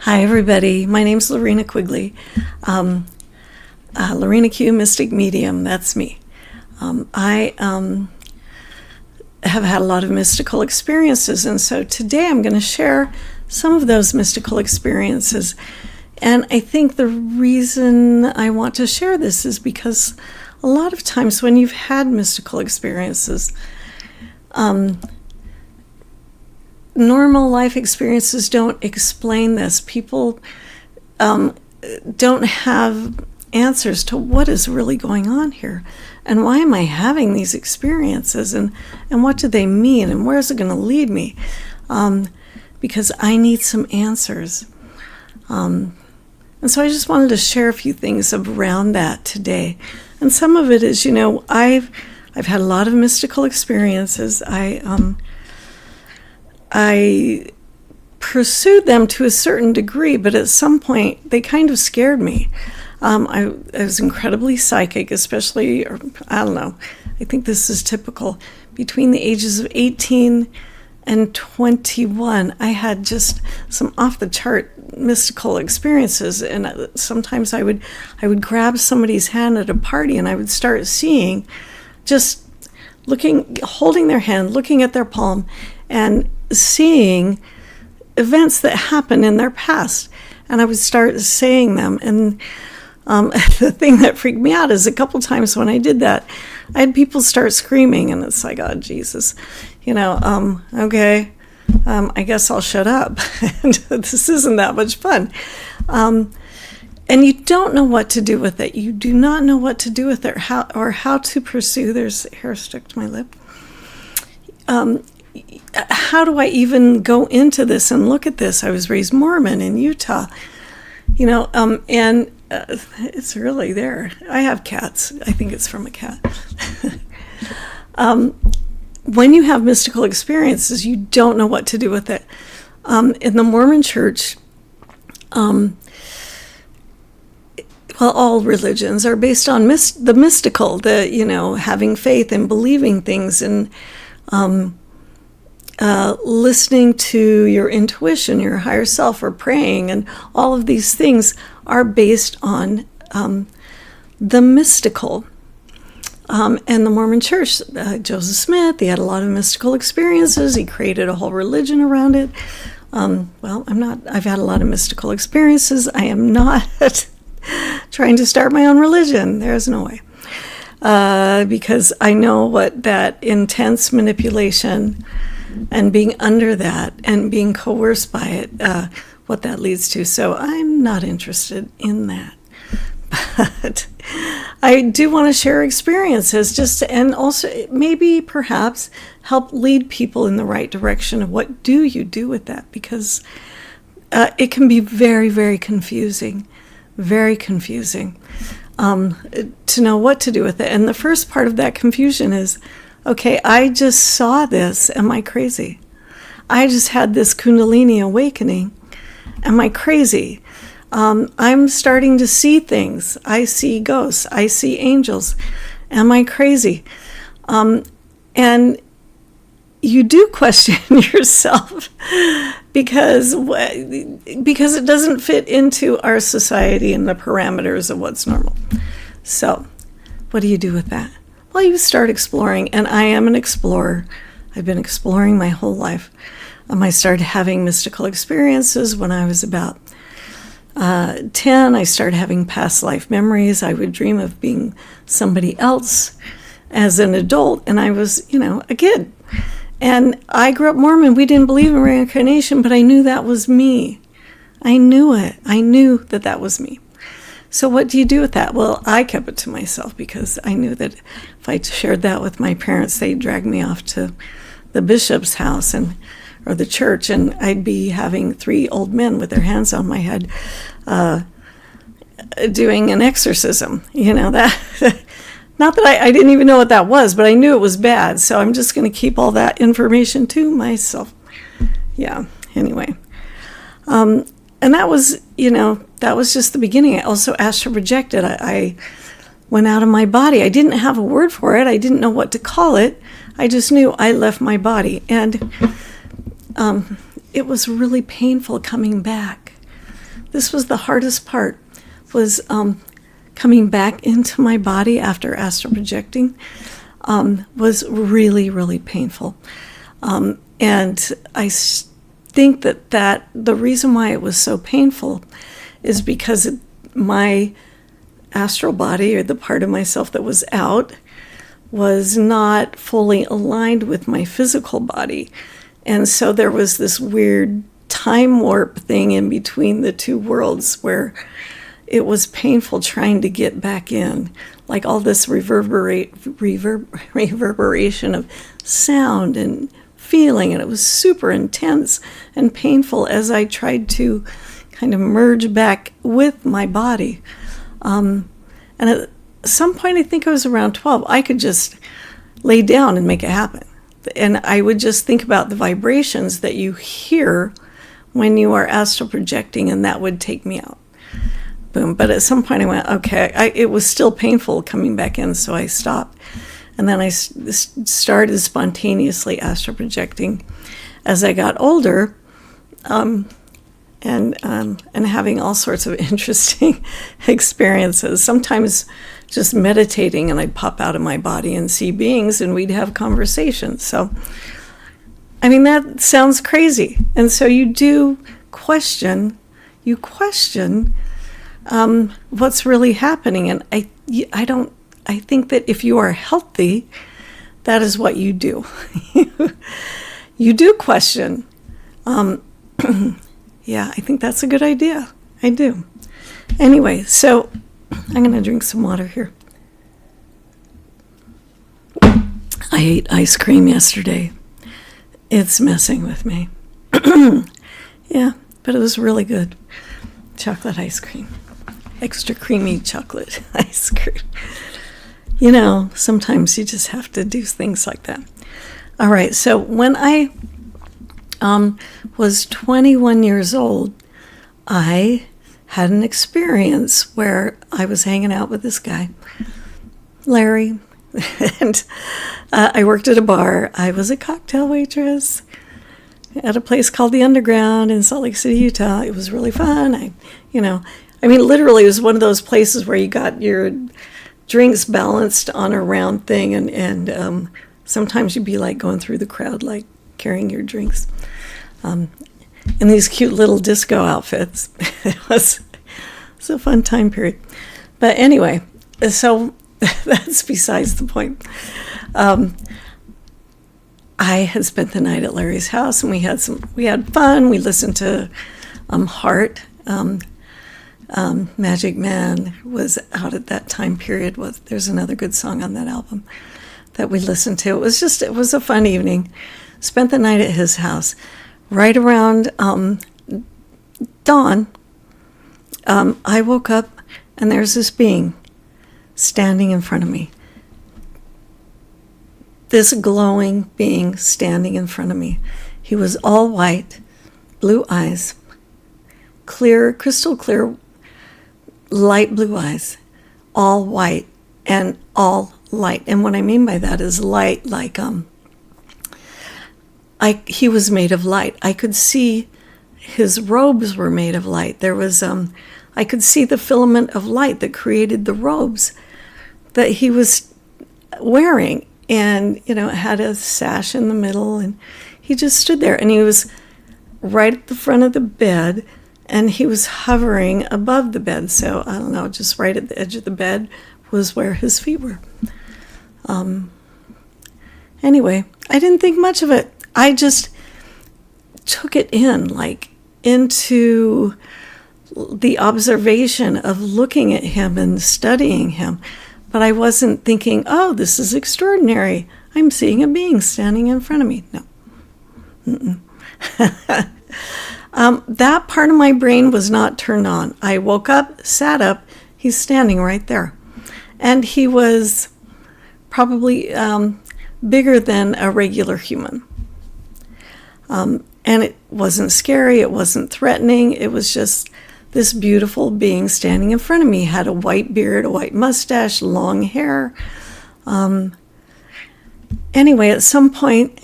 Hi, everybody. My name's Lorina Quigley. Lorina Q, Mystic Medium. That's me. I have had a lot of mystical experiences, and so today I'm going to share some of those mystical experiences. And I think the reason I want to share this is because a lot of times when you've had mystical experiences, normal life experiences don't explain this. People don't have answers to what is really going on here, and why am I having these experiences, and what do they mean, and where is it going to lead me? Because I need some answers. And so I just wanted to share a few things around that today. And some of it is, I've had a lot of mystical experiences. I pursued them to a certain degree, but at some point they kind of scared me. I was incredibly psychic, especially, I don't know, I think this is typical. Between the ages of 18 and 21, I had just some off-the-chart mystical experiences, and sometimes I would grab somebody's hand at a party, and I would start seeing, just holding their hand, looking at their palm, and seeing events that happened in their past, and I would start saying them. And the thing that freaked me out is a couple times when I did that, I had people start screaming, and it's like, oh, Jesus, okay, I guess I'll shut up. This isn't that much fun. And you don't know what to do with it. You do not know what to do with it, or how to pursue. There's hair stuck to my lip. How do I even go into this and look at this? I was raised Mormon in Utah, and it's really there. I have cats. I think it's from a cat. When you have mystical experiences, you don't know what to do with it. In the Mormon Church, all religions are based on the mystical, having faith and believing things, and listening to your intuition, your higher self, or praying, and all of these things are based on the mystical. And the Mormon Church, Joseph Smith, he had a lot of mystical experiences. He created a whole religion around it. I've had a lot of mystical experiences. I am not trying to start my own religion. There's no way. Because I know what that intense manipulation and being under that and being coerced by it, what that leads to. So I'm not interested in that. But I do want to share experiences, and also maybe perhaps help lead people in the right direction of what do you do with that, because it can be very, very confusing, to know what to do with it. And the first part of that confusion is, okay, I just saw this. Am I crazy? I just had this Kundalini awakening. Am I crazy? I'm starting to see things. I see ghosts. I see angels. Am I crazy? And you do question yourself because it doesn't fit into our society and the parameters of what's normal. So what do you do with that? Well, you start exploring, and I am an explorer. I've been exploring my whole life. I started having mystical experiences when I was about 10. I started having past life memories. I would dream of being somebody else as an adult, and I was, a kid. And I grew up Mormon. We didn't believe in reincarnation, but I knew that was me. I knew it. I knew that was me. So what do you do with that? Well, I kept it to myself because I knew that if I shared that with my parents, they'd drag me off to the bishop's house or the church, and I'd be having 3 old men with their hands on my head doing an exorcism. That not that I didn't even know what that was, but I knew it was bad, so I'm just going to keep all that information to myself. Yeah, anyway. And that was, that was just the beginning. I also astral projected. I went out of my body. I didn't have a word for it. I didn't know what to call it. I just knew I left my body. And it was really painful coming back. this was the hardest part, was coming back into my body after astral projecting. Was really, really painful. And I think that the reason why it was so painful is because my astral body, or the part of myself that was out, was not fully aligned with my physical body. And so there was this weird time warp thing in between the two worlds where it was painful trying to get back in, like all this reverberation of sound and feeling, and it was super intense and painful as I tried to kind of merge back with my body. And at some point, I think I was around 12, I could just lay down and make it happen. And I would just think about the vibrations that you hear when you are astral projecting, and that would take me out. Boom. But at some point I went, okay, it was still painful coming back in, so I stopped. And then I started spontaneously astral projecting as I got older, and having all sorts of interesting experiences. Sometimes just meditating, and I'd pop out of my body and see beings, and we'd have conversations. So, I mean, that sounds crazy. And so you do question, what's really happening. And I think that if you are healthy, that is what you do. You do question. Yeah, I think that's a good idea. I do. Anyway, so I'm going to drink some water here. I ate ice cream yesterday. It's messing with me. Yeah, but it was really good. Chocolate ice cream. Extra creamy chocolate ice cream. You know, sometimes you just have to do things like that. All right, so when I was 21 years old, I had an experience where I was hanging out with this guy, Larry, and I worked at a bar. I was a cocktail waitress at a place called the Underground in Salt Lake City, Utah. It was really fun. Literally, it was one of those places where you got your drinks balanced on a round thing, and sometimes you'd be like going through the crowd, like carrying your drinks in these cute little disco outfits. It was a fun time period. But anyway, so that's besides the point. I had spent the night at Larry's house, and we had fun. We listened to Heart. Magic Man was out at that time period. There's another good song on that album that we listened to. It was a fun evening. Spent the night at his house. Right around dawn, I woke up, and there's this being standing in front of me. This glowing being standing in front of me. He was all white, blue eyes, clear, crystal clear, light blue eyes, all white and all light. And what I mean by that is light, like he was made of light. I could see his robes were made of light. There was I could see the filament of light that created the robes that he was wearing. And, it had a sash in the middle, and he just stood there, and he was right at the front of the bed, and he was hovering above the bed. So, I don't know, just right at the edge of the bed was where his feet were. Anyway, I didn't think much of it. I just took it in, like into the observation of looking at him and studying him. But I wasn't thinking, oh, this is extraordinary. I'm seeing a being standing in front of me. No. That part of my brain was not turned on. I woke up, sat up, he's standing right there. And he was probably bigger than a regular human. And it wasn't scary, it wasn't threatening, it was just this beautiful being standing in front of me. He had a white beard, a white mustache, long hair. Anyway, at some point,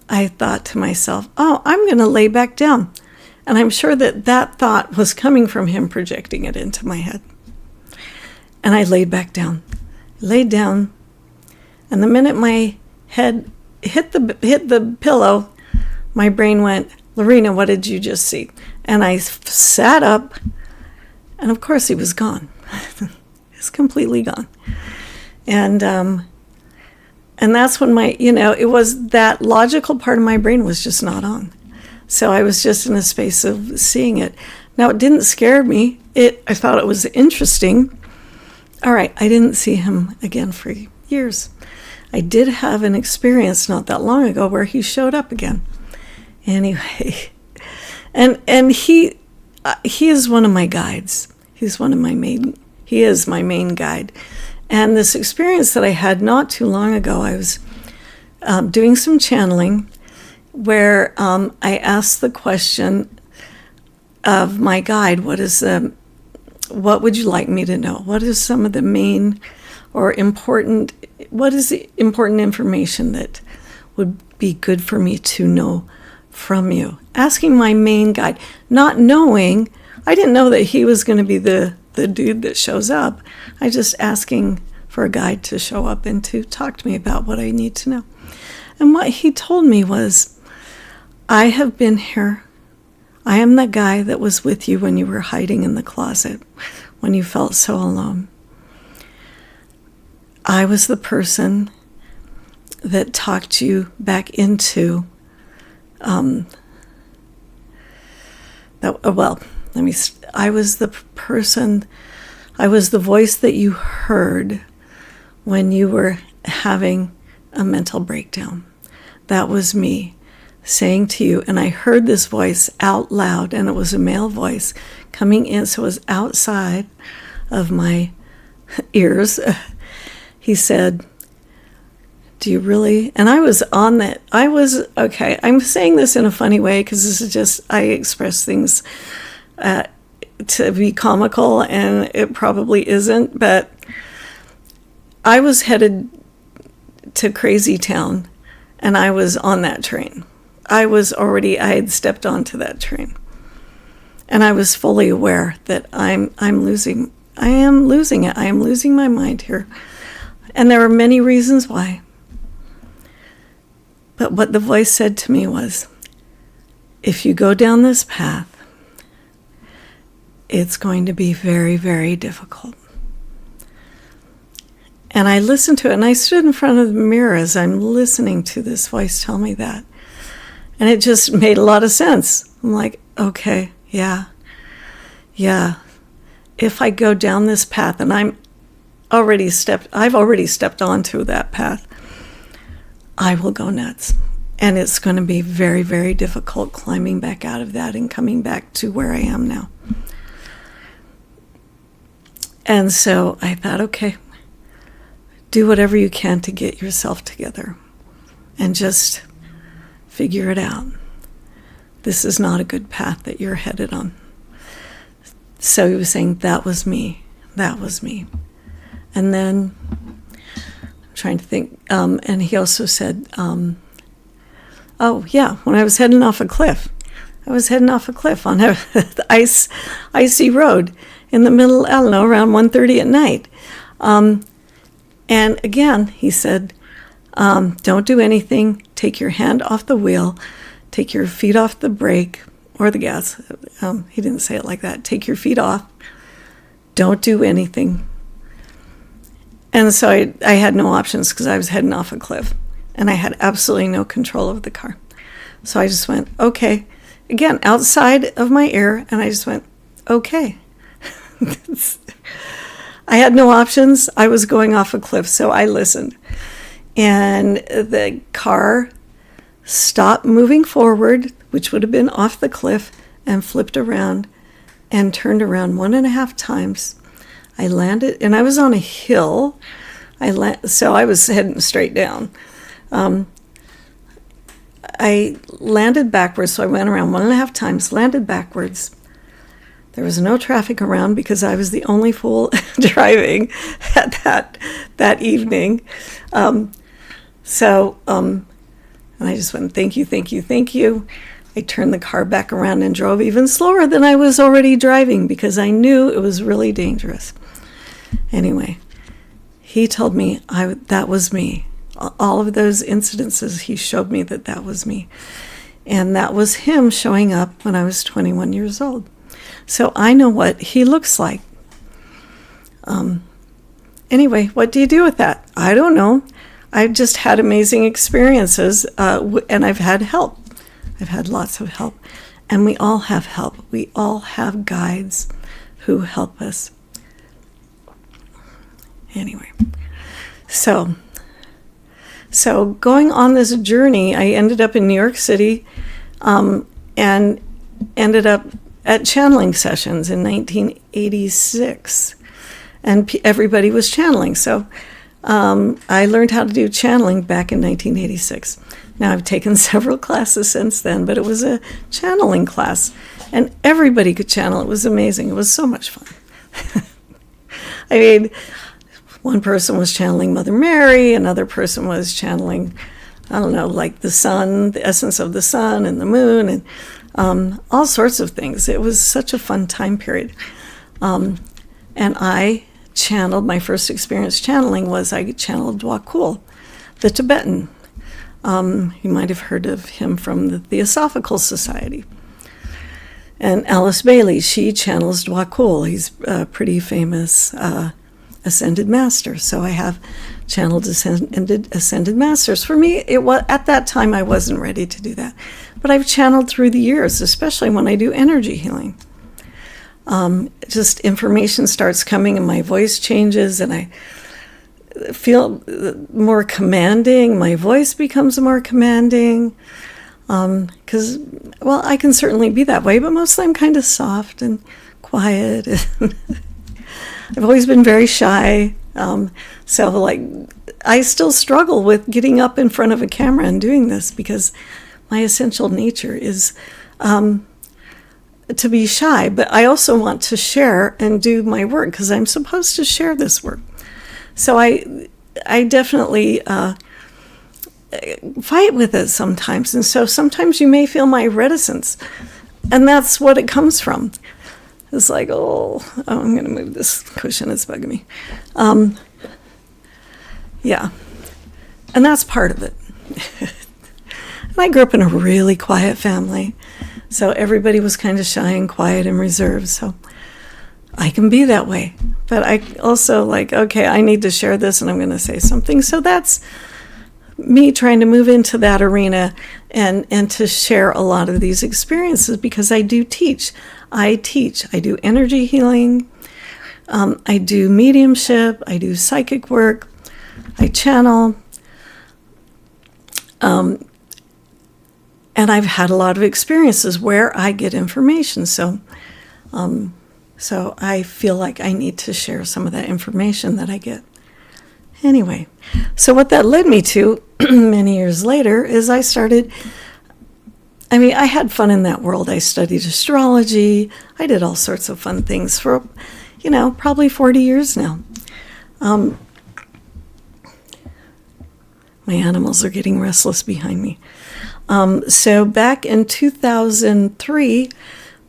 I thought to myself, oh, I'm going to lay back down. And I'm sure that that thought was coming from him projecting it into my head. And I laid back down. Laid down. And the minute my head hit the pillow, my brain went, Lorina, what did you just see? And I sat up, and of course he was gone. He was completely gone. And that's when it was that logical part of my brain was just not on. So I was just in a space of seeing it. Now, it didn't scare me. I thought it was interesting. All right, I didn't see him again for years. I did have an experience not that long ago where he showed up again. Anyway, and he is one of my guides. He is my main guide. And this experience that I had not too long ago, I was doing some channeling where I asked the question of my guide, what would you like me to know? What is some of the main or what is the important information that would be good for me to know from you? Asking my main guide, not knowing, I didn't know that he was going to be the dude that shows up. I just asking for a guide to show up and to talk to me about what I need to know. And what he told me was, I have been here. I am the guy that was with you when you were hiding in the closet, when you felt so alone. I was I was the voice that you heard when you were having a mental breakdown. That was me saying to you, and I heard this voice out loud, and it was a male voice coming in, so it was outside of my ears. He said, do you really? And I was on that. Okay, I'm saying this in a funny way because this is just, I express things to be comical, and it probably isn't, but I was headed to Crazy Town, and I was on that train. I had stepped onto that train, and I was fully aware that I am losing it. I am losing my mind here, and there are many reasons why. But what the voice said to me was, if you go down this path, it's going to be very, very difficult. And I listened to it, and I stood in front of the mirror as I'm listening to this voice tell me that. And it just made a lot of sense. I'm like, okay, yeah. If I go down this path, and I've already stepped onto that path, I will go nuts. And it's going to be very, very difficult climbing back out of that and coming back to where I am now. And so I thought, okay, do whatever you can to get yourself together and just figure it out. This is not a good path that you're headed on. So he was saying, that was me. And then I'm trying to think, and he also said, when I was heading off a cliff. I was heading off a cliff on the icy road in the middle, I don't know, around 1:30 at night. And again, he said, don't do anything. Take your hand off the wheel. Take your feet off the brake or the gas. He didn't say it like that. Take your feet off. Don't do anything. And so I had no options because I was heading off a cliff. And I had absolutely no control of the car. So I just went, okay. Again, outside of my ear. And I just went, okay. I had no options. I was going off a cliff, so I listened. And the car stopped moving forward, which would have been off the cliff, and flipped around and turned around 1.5 times. I landed, and I was on a hill. So I was heading straight down. I landed backwards, so I went around 1.5 times, landed backwards. There was no traffic around because I was the only fool driving at that evening. And I just went, thank you. I turned the car back around and drove even slower than I was already driving because I knew it was really dangerous. Anyway, he told me that was me. All of those incidences, he showed me that was me. And that was him showing up when I was 21 years old. So I know what he looks like. Anyway, what do you do with that? I don't know. I've just had amazing experiences, and I've had help. I've had lots of help. And we all have help. We all have guides who help us. Anyway, so going on this journey, I ended up in New York City, and ended up at channeling sessions in 1986. And everybody was channeling. So I learned how to do channeling back in 1986. Now, I've taken several classes since then, but it was a channeling class. And everybody could channel. It was amazing. It was so much fun. I mean, one person was channeling Mother Mary. Another person was channeling, I don't know, like the sun, the essence of the sun and the moon, and all sorts of things. It was such a fun time period. And I channeled, my first experience channeling was I channeled Dwakul, the Tibetan. You might have heard of him from the Theosophical Society. And Alice Bailey, she channels Dwakul. He's a pretty famous ascended master. So I have channeled ascended masters. For me, it was, at that time, I wasn't ready to do that. But I've channeled through the years, especially when I do energy healing. Just information starts coming and my voice changes and I feel more commanding. My voice becomes more commanding. Because, well, I can certainly be that way, but mostly I'm kind of soft and quiet. I've always been very shy. So, like, I still struggle with getting up in front of a camera and doing this because my essential nature is to be shy. But I also want to share and do my work because I'm supposed to share this work. So I definitely fight with it sometimes. And so sometimes you may feel my reticence. And that's what it comes from. It's like, I'm going to move this cushion. It's bugging me. Yeah. And that's part of it. And I grew up in a really quiet family. So everybody was kind of shy and quiet and reserved. So I can be that way. But I also okay, I need to share this and I'm going to say something. So that's me trying to move into that arena and to share a lot of these experiences because I do teach. I do energy healing. I do mediumship. I do psychic work. I channel. And I've had a lot of experiences where I get information. So I feel like I need to share some of that information that I get. Anyway, so what that led me to many years later is I had fun in that world. I studied astrology. I did all sorts of fun things for, probably 40 years now. My animals are getting restless behind me. So back in 2003,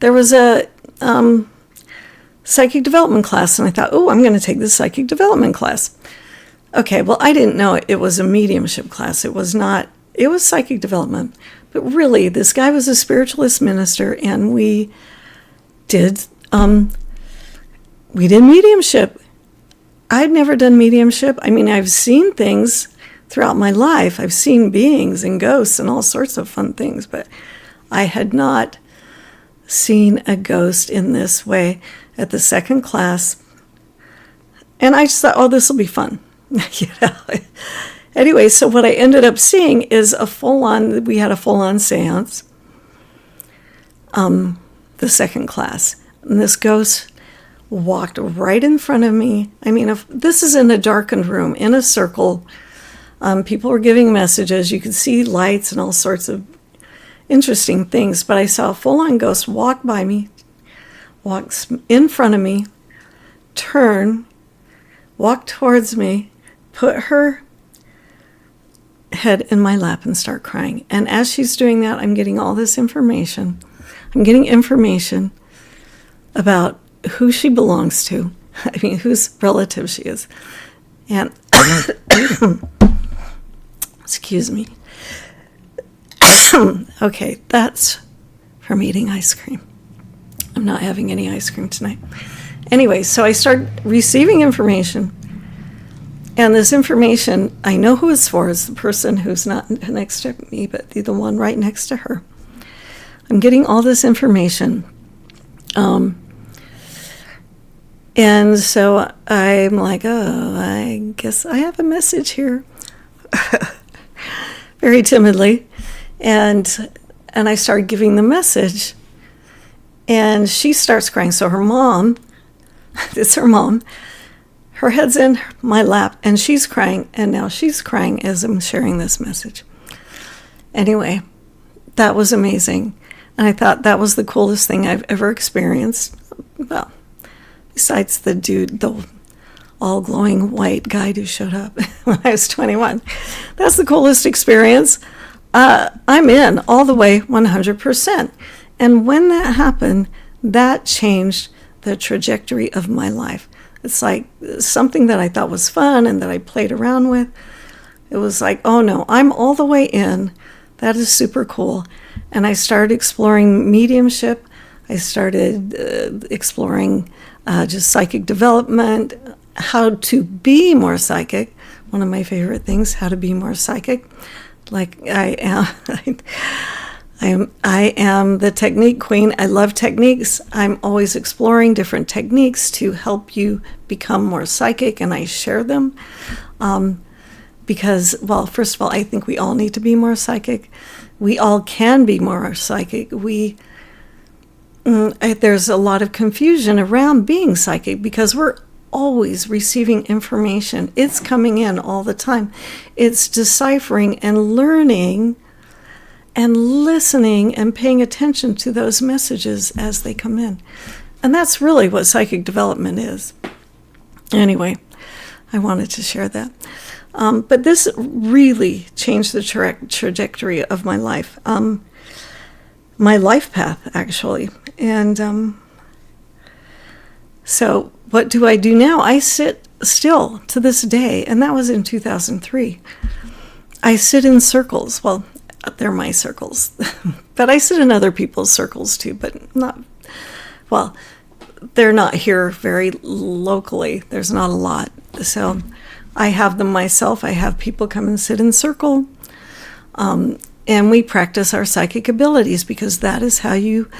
there was a psychic development class, and I thought, I'm going to take this psychic development class. Okay, well, I didn't know it was a mediumship class. It was psychic development. But really, this guy was a spiritualist minister, and we did mediumship. I'd never done mediumship. I've seen things throughout my life. I've seen beings and ghosts and all sorts of fun things, but I had not seen a ghost in this way at the second class. And I just thought, this will be fun. Anyway, so what I ended up seeing is we had a full-on seance, the second class. And this ghost walked right in front of me. This is in a darkened room, in a circle. People were giving messages. You could see lights and all sorts of interesting things. But I saw a full-on ghost walk by me, walk in front of me, turn, walk towards me, put her head in my lap and start crying. And as she's doing that, I'm getting all this information. I'm getting information about who she belongs to. I mean, whose relative she is. And, excuse me. Okay, that's from eating ice cream. I'm not having any ice cream tonight. Anyway, so I start receiving information. And this information, I know who it's for. It's the person who's not next to me, but the one right next to her. I'm getting all this information. And so I'm like, oh, I guess I have a message here. Very timidly. And I started giving the message. And she starts crying. So her mom, it's her mom, her head's in my lap, and she's crying. And now she's crying as I'm sharing this message. Anyway, that was amazing. And I thought that was the coolest thing I've ever experienced. Well, besides the dude, the all glowing white guy who showed up when I was 21. That's the coolest experience. I'm in all the way 100%. And when that happened, that changed the trajectory of my life. It's like something that I thought was fun and that I played around with. It was like, oh no, I'm all the way in. That is super cool. And I started exploring mediumship. I started exploring just psychic development, how to be more psychic. One of my favorite things, how to be more psychic. Like I am the technique queen. I love techniques. I'm always exploring different techniques to help you become more psychic, and I share them. Because, well, first of all, I think we all need to be more psychic. We all can be more psychic. There's a lot of confusion around being psychic because we're always receiving information. It's coming in all the time. It's deciphering and learning and listening and paying attention to those messages as they come in. And that's really what psychic development is. Anyway, I wanted to share that. But this really changed the trajectory of my life. My life path, actually. And so what do I do now? I sit still to this day, and that was in 2003. I sit in circles. Well, they're my circles. But I sit in other people's circles too, but not, well, they're not here very locally. There's not a lot. So I have them myself. I have people come and sit in circle. And we practice our psychic abilities because that is how you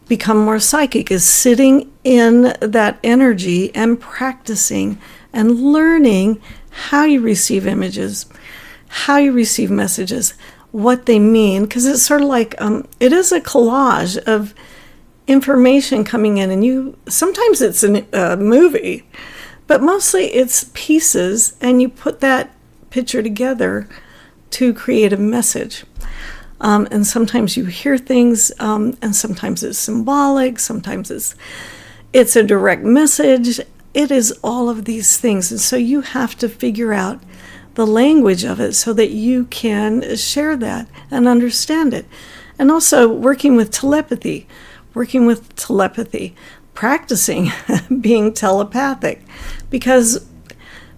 become more psychic, is sitting in that energy and practicing and learning how you receive images, how you receive messages, what they mean, because it's sort of like, it is a collage of information coming in, and sometimes it's a movie, but mostly it's pieces, and you put that picture together to create a message. And sometimes you hear things, and sometimes it's symbolic, sometimes it's a direct message. It is all of these things. And so you have to figure out the language of it so that you can share that and understand it. And also working with telepathy, practicing being telepathic, because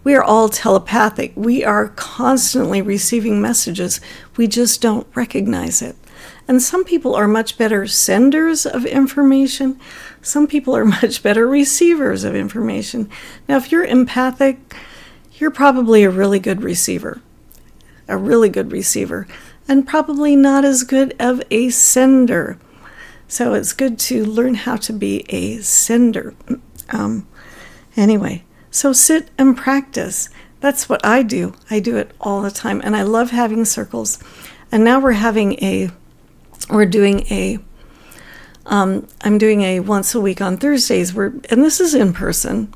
we are all telepathic. We are constantly receiving messages. We just don't recognize it. And some people are much better senders of information. Some people are much better receivers of information. Now, if you're empathic, you're probably a really good receiver, and probably not as good of a sender. So it's good to learn how to be a sender. Anyway. So sit and practice. That's what I do. I do it all the time. And I love having circles. And now I'm doing a once a week on Thursdays, and this is in person.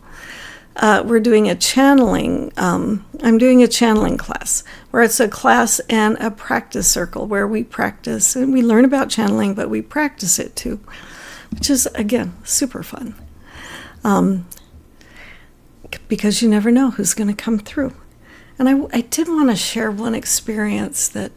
We're doing a channeling, I'm doing a channeling class, where it's a class and a practice circle where we practice, and we learn about channeling, but we practice it too, which is, again, super fun. Because you never know who's going to come through. And I did want to share one experience that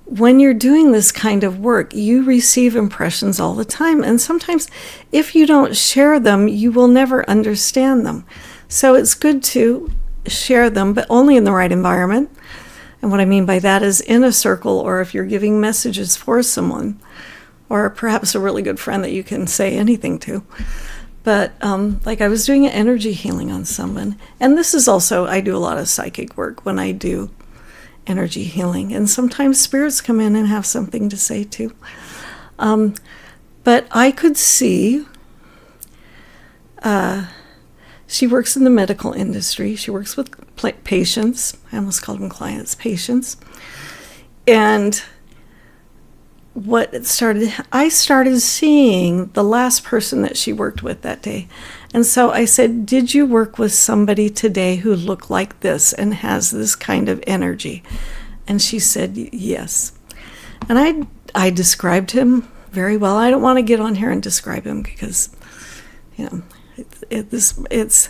when you're doing this kind of work, you receive impressions all the time. And sometimes if you don't share them, you will never understand them. So it's good to share them, but only in the right environment. And what I mean by that is in a circle, or if you're giving messages for someone, or perhaps a really good friend that you can say anything to. But like I was doing an energy healing on someone. And this is also, I do a lot of psychic work when I do energy healing. And sometimes spirits come in and have something to say too. But I could see, she works in the medical industry. She works with patients. I almost called them clients, patients. And I started seeing the last person that she worked with that day. And so I said, did you work with somebody today who looked like this and has this kind of energy? And she said, yes. And I described him very well. I don't want to get on here and describe him because, it's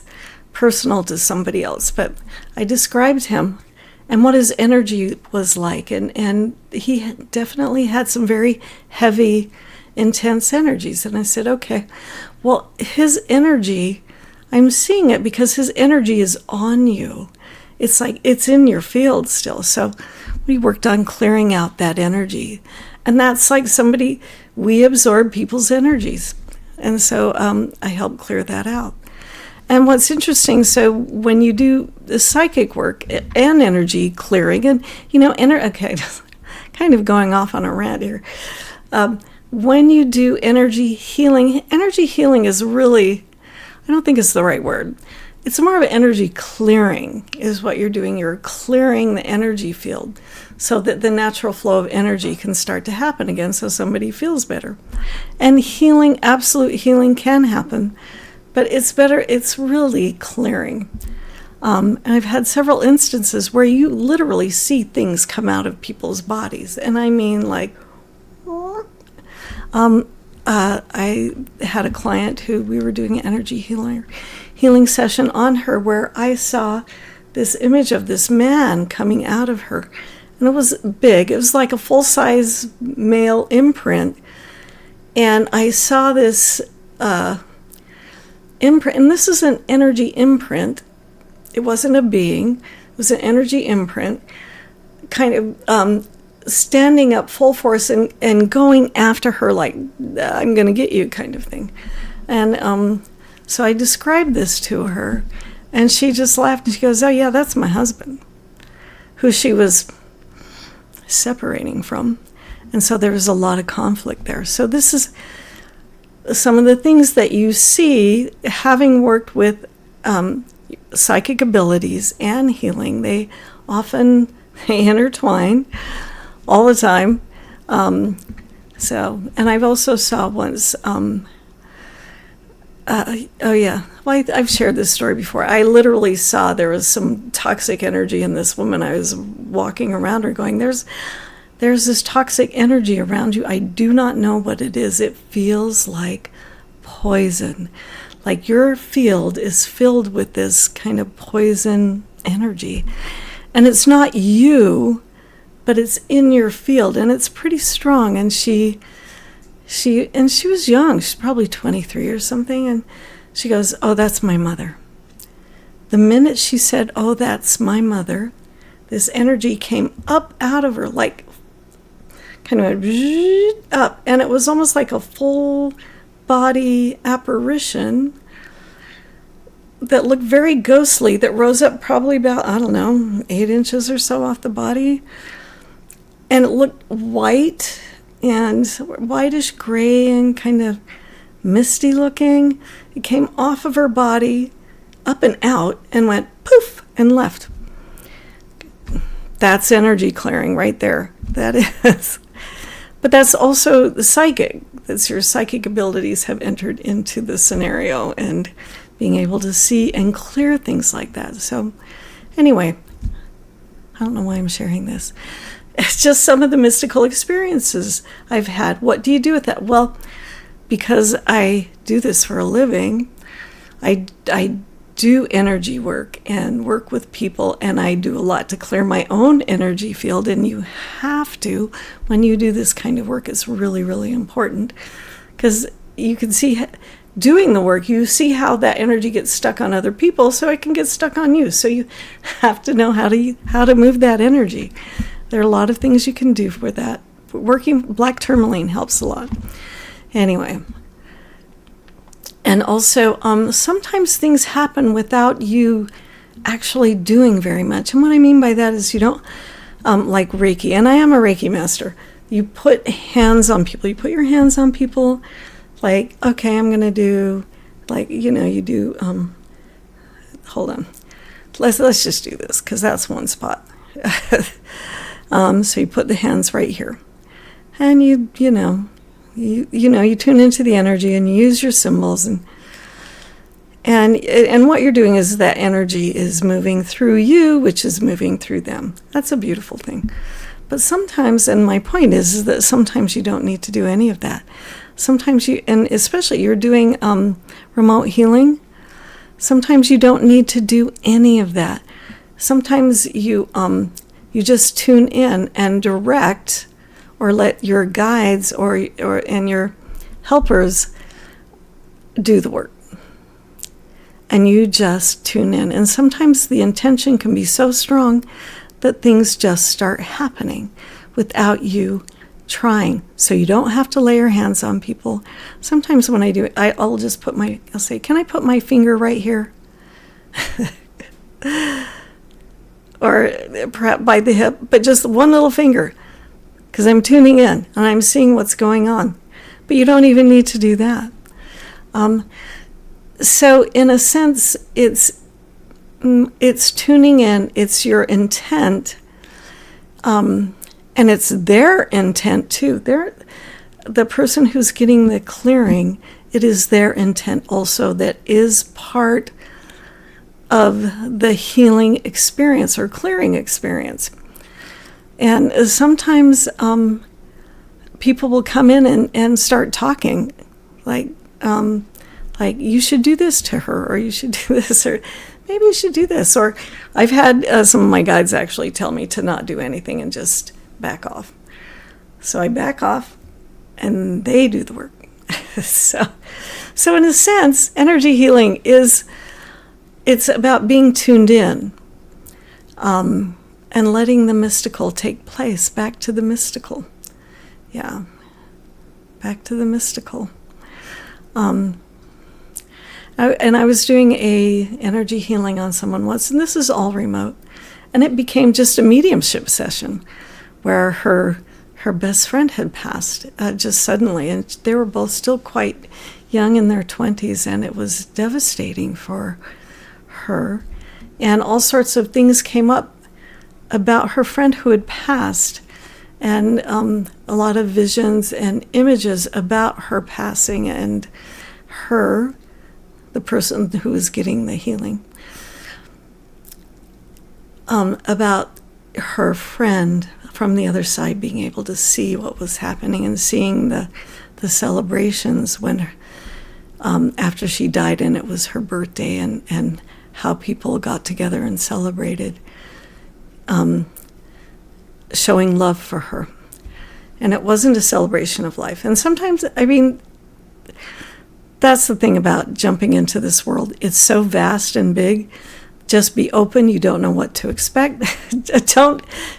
personal to somebody else. But I described him and what his energy was like. And he definitely had some very heavy, intense energies. And I said, okay, well, his energy, I'm seeing it because his energy is on you. It's like it's in your field still. So we worked on clearing out that energy. And that's like we absorb people's energies. And so I helped clear that out. And what's interesting, so when you do the psychic work and energy clearing, and, okay, kind of going off on a rant here. When you do energy healing is really, I don't think it's the right word. It's more of an energy clearing is what you're doing. You're clearing the energy field so that the natural flow of energy can start to happen again so somebody feels better. And healing, absolute healing can happen. But it's really clearing. And I've had several instances where you literally see things come out of people's bodies. And I mean like, I had a client who we were doing an energy healing session on her where I saw this image of this man coming out of her. And it was big. It was like a full-size male imprint. And I saw this imprint, and this is an energy imprint. It wasn't a being. It was an energy imprint, kind of standing up full force and going after her like, I'm going to get you kind of thing. And so I described this to her, and she just laughed, and she goes, oh, yeah, that's my husband, who she was separating from. And so there was a lot of conflict there. So this is some of the things that you see, having worked with psychic abilities and healing. They often intertwine all the time. And I've also saw once, I've shared this story before. I literally saw there was some toxic energy in this woman. I was walking around her going, there's this toxic energy around you. I do not know what it is. It feels like poison. Like your field is filled with this kind of poison energy. And it's not you, but it's in your field, and it's pretty strong. And she was young. She's probably 23 or something. And she goes, oh, that's my mother. The minute she said, oh, that's my mother, this energy came up out of her, like kind of went up, and it was almost like a full body apparition that looked very ghostly, that rose up probably about, 8 inches or so off the body. And it looked white and whitish gray and kind of misty looking. It came off of her body, up and out, and went poof and left. That's energy clearing right there. That is. But that's also the psychic. That's your psychic abilities have entered into the scenario and being able to see and clear things like that. So anyway, I don't know why I'm sharing this. It's just some of the mystical experiences I've had. What do you do with that? Well, because I do this for a living, I do energy work and work with people, and I do a lot to clear my own energy field, and you have to, when you do this kind of work, it's really, really important, because you can see, doing the work, you see how that energy gets stuck on other people, so it can get stuck on you. So you have to know how to move that energy. There are a lot of things you can do for that. Working black tourmaline helps a lot. Anyway. And also, sometimes things happen without you actually doing very much. And what I mean by that is you don't, like Reiki, and I am a Reiki master. You put hands on people. You put your hands on people, like, okay, I'm going to do, like, you do, hold on. Let's just do this, because that's one spot. So you put the hands right here. And you tune into the energy, and you use your symbols, and what you're doing is that energy is moving through you, which is moving through them. That's a beautiful thing. But sometimes, and my point is that sometimes you don't need to do any of that. Sometimes and especially you're doing remote healing, sometimes you don't need to do any of that. Sometimes you just tune in and direct, or let your guides and your helpers do the work. And you just tune in. And sometimes the intention can be so strong that things just start happening without you trying. So you don't have to lay your hands on people. Sometimes when I do it, I'll just I'll say, can I put my finger right here? Or perhaps by the hip, but just one little finger. Because I'm tuning in and I'm seeing what's going on. But you don't even need to do that. So in a sense, it's tuning in, it's your intent, and it's their intent too. The person who's getting the clearing, it is their intent also that is part of the healing experience or clearing experience. And sometimes people will come in and start talking, like you should do this to her, or you should do this, or maybe you should do this. Or I've had some of my guides actually tell me to not do anything and just back off. So I back off, and they do the work. So in a sense, energy healing it's about being tuned in. And letting the mystical take place, back to the mystical. Yeah, back to the mystical. And I was doing a energy healing on someone once, and this is all remote. And it became just a mediumship session where her best friend had passed just suddenly. And they were both still quite young in their 20s, and it was devastating for her. And all sorts of things came up about her friend who had passed, and a lot of visions and images about her passing and the person who was getting the healing, about her friend from the other side being able to see what was happening and seeing the celebrations when after she died, and it was her birthday, and how people got together and celebrated, showing love for her. And it wasn't a celebration of life. And sometimes, that's the thing about jumping into this world. It's so vast and big. Just be open. You don't know what to expect.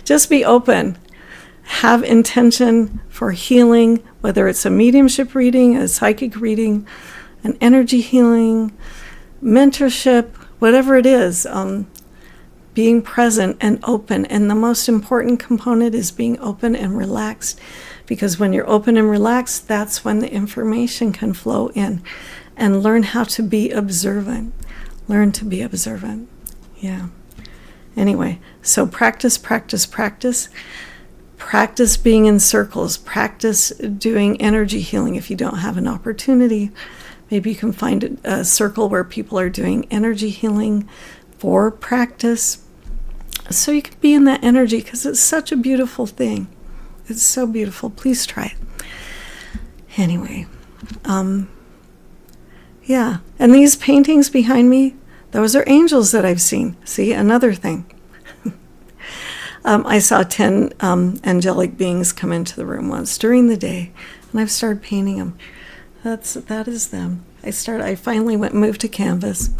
Just be open. Have intention for healing, whether it's a mediumship reading, a psychic reading, an energy healing, mentorship, whatever it is. Being present and open. And the most important component is being open and relaxed. Because when you're open and relaxed, that's when the information can flow in. And learn how to be observant. Learn to be observant. Yeah. Anyway, so practice, practice, practice. Practice being in circles. Practice doing energy healing if you don't have an opportunity. Maybe you can find a circle where people are doing energy healing for practice. So you can be in that energy, because it's such a beautiful thing. It's so beautiful. Please try it. Anyway, yeah. And these paintings behind me, Those are angels that I've seen. See, another thing. I saw 10 angelic beings come into the room once during the day, and I've started painting them. That is them. I finally moved to canvas.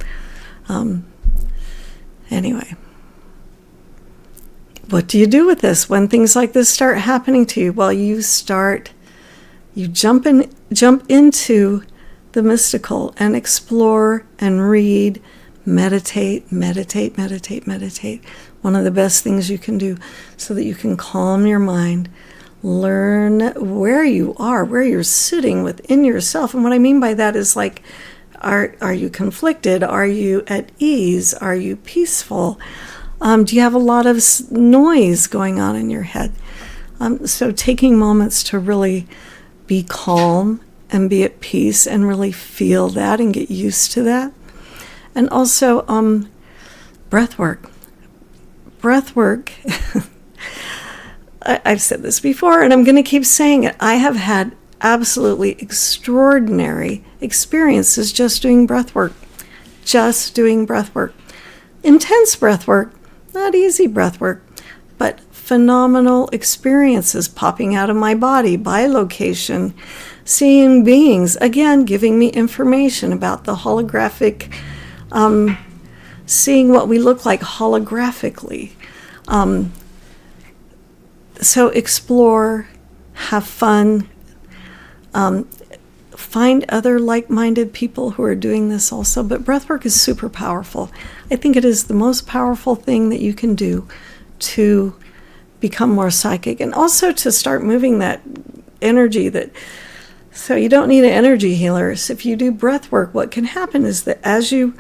Anyway, what do you do with this when things like this start happening to you? Well, you jump into the mystical and explore and read, meditate. One of the best things you can do so that you can calm your mind, learn where you are, where you're sitting within yourself. And what I mean by that is like, are you conflicted? Are you at ease? Are you peaceful? Do you have a lot of noise going on in your head? So taking moments to really be calm and be at peace and really feel that and get used to that. And also breath work. Breath work. I've said this before, and I'm going to keep saying it. I have had absolutely extraordinary experiences just doing breath work. Intense breath work, not easy breath work, but phenomenal experiences popping out of my body, bilocation, seeing beings, again, giving me information about the holographic, seeing what we look like holographically. So explore, have fun, find other like-minded people who are doing this also. But breathwork is super powerful. I think it is the most powerful thing that you can do to become more psychic and also to start moving that energy so you don't need an energy healer. So if you do breath work, what can happen is that as you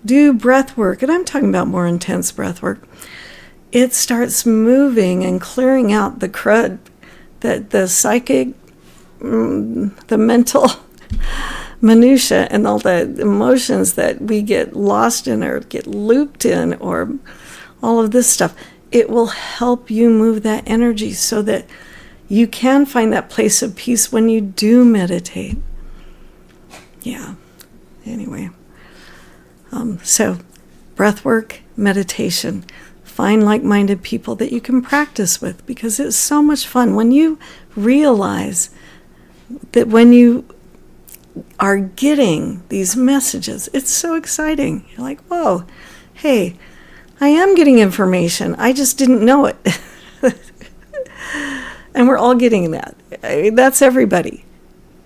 do breath work, and I'm talking about more intense breath work, it starts moving and clearing out the crud, the psychic, the mental minutia, and all the emotions that we get lost in or get looped in, or all of this stuff. It will help you move that energy so that you can find that place of peace when you do meditate. Yeah. Anyway. So breath work, meditation. Find like-minded people that you can practice with, because it's so much fun when you realize that when you are getting these messages, it's so exciting. You're like, whoa, hey, I am getting information. I just didn't know it. And we're all getting that. That's everybody.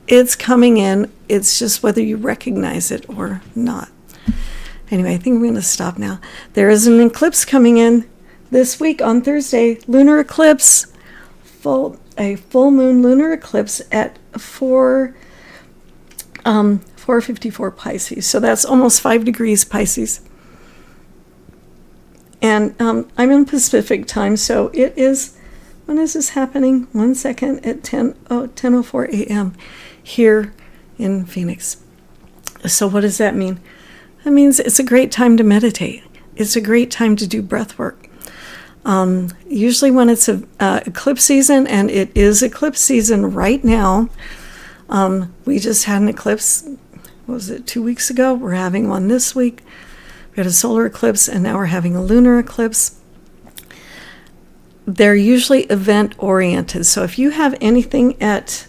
It's coming in. It's just whether you recognize it or not. Anyway, I think I'm going to stop now. There is an eclipse coming in this week on Thursday. Lunar eclipse. A full moon lunar eclipse at 454 Pisces. So that's almost 5 degrees Pisces. And I'm in Pacific time, so it is, when is this happening? 1 second, at 10:04 a.m. here in Phoenix. So what does that mean? That means it's a great time to meditate. It's a great time to do breath work. Usually when it's eclipse season, and it is eclipse season right now. We just had an eclipse, what was it, 2 weeks ago? We're having one this week. We had a solar eclipse, and now we're having a lunar eclipse. They're usually event-oriented. So if you have anything at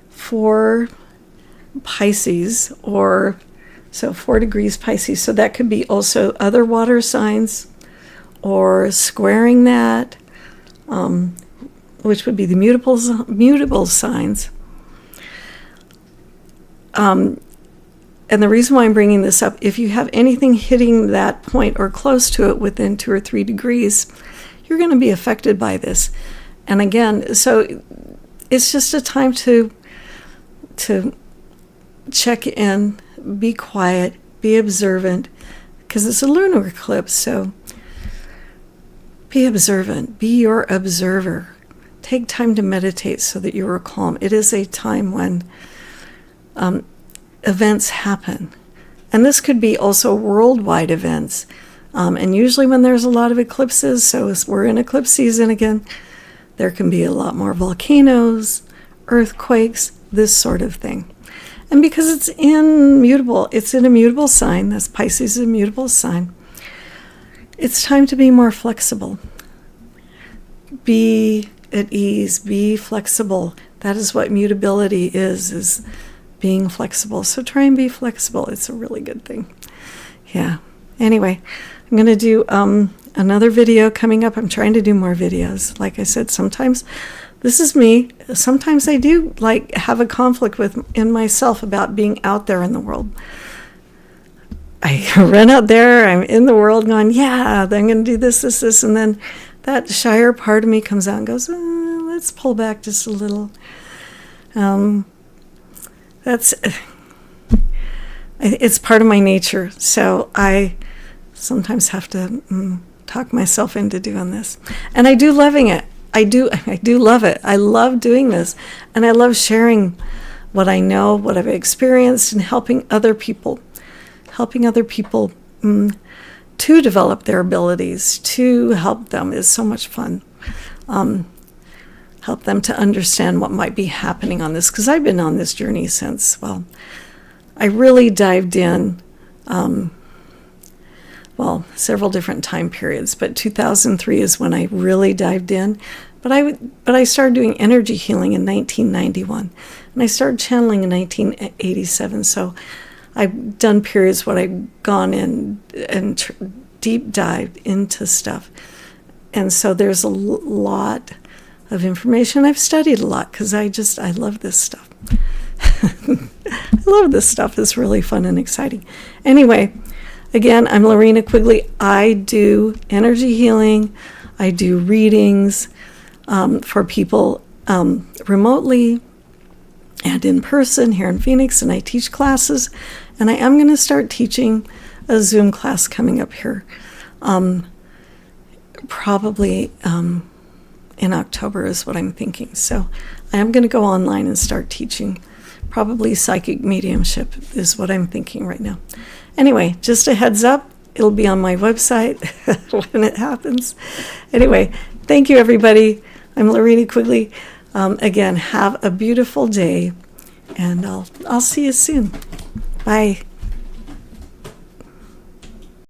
4 Pisces, or so 4 degrees Pisces, so that could be also other water signs, or squaring that, which would be the mutable signs. And the reason why I'm bringing this up, if you have anything hitting that point or close to it within 2 or 3 degrees, you're going to be affected by this. And again, so it's just a time to check in, be quiet, be observant, because it's a lunar eclipse. So be observant, be your observer. Take time to meditate so that you are calm. It is a time when events happen. And this could be also worldwide events. And usually when there's a lot of eclipses, so as we're in eclipse season again, there can be a lot more volcanoes, earthquakes, this sort of thing. And because it's immutable, it's an immutable sign. That's Pisces' immutable sign. It's time to be more flexible. Be at ease, be flexible. That is what mutability is being flexible. So try and be flexible. It's a really good thing. Yeah. Anyway, I'm going to do another video coming up. I'm trying to do more videos. Like I said, sometimes this is me. Sometimes I do like have a conflict in myself about being out there in the world. I run out there, I'm in the world going, yeah, I'm going to do this, and then that shyer part of me comes out and goes, let's pull back just a little. It's part of my nature, so I sometimes have to talk myself into doing this. And I do loving it. I do love it. I love doing this, and I love sharing what I know, what I've experienced, and helping other people to develop their abilities, to help them is so much fun. Help them to understand what might be happening on this, because I've been on this journey since, well, I really dived in, several different time periods, but 2003 is when I really dived in. But I started doing energy healing in 1991, and I started channeling in 1987. So I've done periods where I've gone in and deep dived into stuff. And so there's a lot of information. I've studied a lot because I love this stuff. I love this stuff. It's really fun and exciting. Anyway, again, I'm Lorina Quigley. I do energy healing. I do readings for people remotely and in person here in Phoenix, and I teach classes, and I am going to start teaching a Zoom class coming up here, probably in October is what I'm thinking. So I am going to go online and start teaching. Probably psychic mediumship is what I'm thinking right now. Anyway, just a heads up, it'll be on my website when it happens. Anyway, thank you, everybody. I'm Lorina Quigley. Again, have a beautiful day, and I'll see you soon. Bye.